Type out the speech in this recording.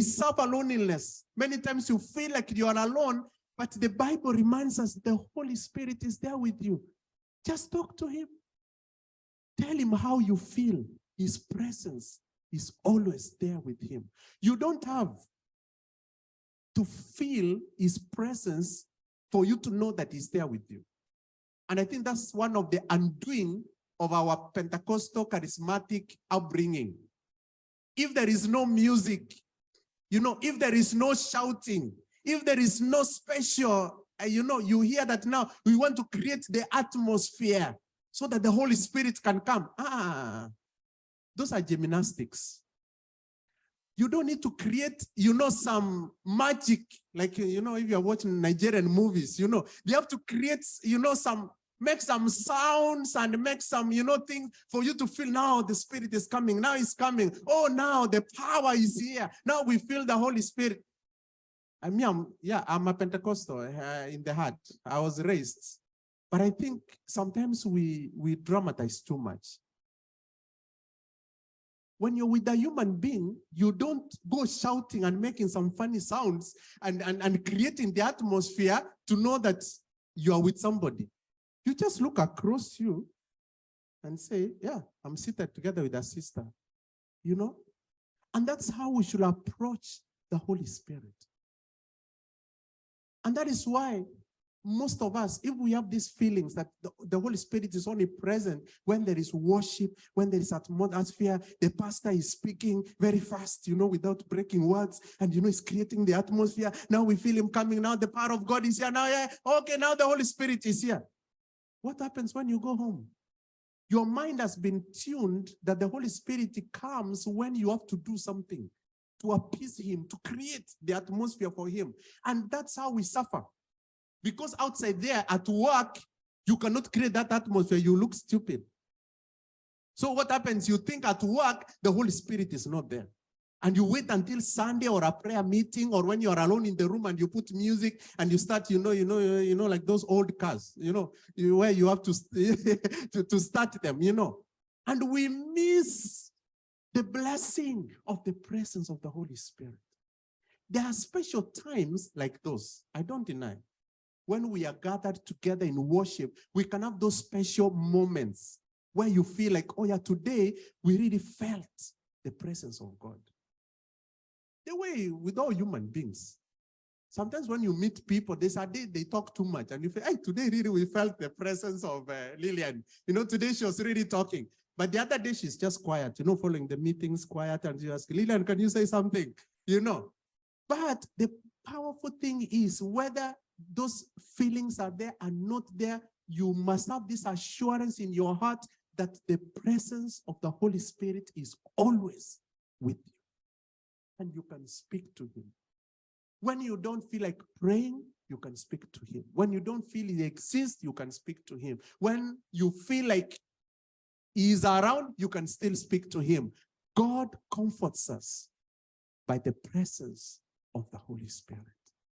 suffer loneliness. Many times you feel like you are alone, but the Bible reminds us the Holy Spirit is there with you. Just talk to him. Tell him how you feel. His presence is always there with him. You don't have to feel his presence for you to know that he's there with you. And I think that's one of the undoing of our Pentecostal charismatic upbringing. If there is no music, if there is no shouting, if there is no special, you hear that now we want to create the atmosphere so that the Holy Spirit can come. Those are gymnastics. You don't need to create, some magic, like, if you're watching Nigerian movies, they have to create, make some sounds and make some, things for you to feel now the Spirit is coming. Now it's coming. Oh, now the power is here. Now we feel the Holy Spirit. I'm a Pentecostal in the heart. I was raised. But I think sometimes we dramatize too much. When you're with a human being, you don't go shouting and making some funny sounds and creating the atmosphere to know that you are with somebody. You just look across you and say, yeah, I'm seated together with a sister, And that's how we should approach the Holy Spirit. And that is why most of us, if we have these feelings that the Holy Spirit is only present when there is worship, when there is atmosphere, the pastor is speaking very fast, without breaking words, and, he's creating the atmosphere. Now we feel him coming. Now the power of God is here. Now, okay, now the Holy Spirit is here. What happens when you go home? Your mind has been tuned that the Holy Spirit comes when you have to do something to appease him, to create the atmosphere for him. And that's how we suffer. Because outside there at work, you cannot create that atmosphere. You look stupid. So what happens? You think at work, the Holy Spirit is not there. And you wait until Sunday or a prayer meeting, or when you are alone in the room and you put music and you start, like those old cars, where you have to, to start them, And we miss the blessing of the presence of the Holy Spirit. There are special times like those, I don't deny. When we are gathered together in worship, we can have those special moments where you feel like, oh yeah, today we really felt the presence of God. The way with all human beings. Sometimes when you meet people, they talk too much, and you feel, hey, today really we felt the presence of Lillian. Today she was really talking. But the other day she's just quiet, following the meetings, quiet, and you ask, Lillian, can you say something? But the powerful thing is whether those feelings are there and not there, you must have this assurance in your heart that the presence of the Holy Spirit is always with you. And you can speak to him. When you don't feel like praying, you can speak to him. When you don't feel he exists, you can speak to him. When you feel like he is around, you can still speak to him. God comforts us by the presence of the Holy Spirit.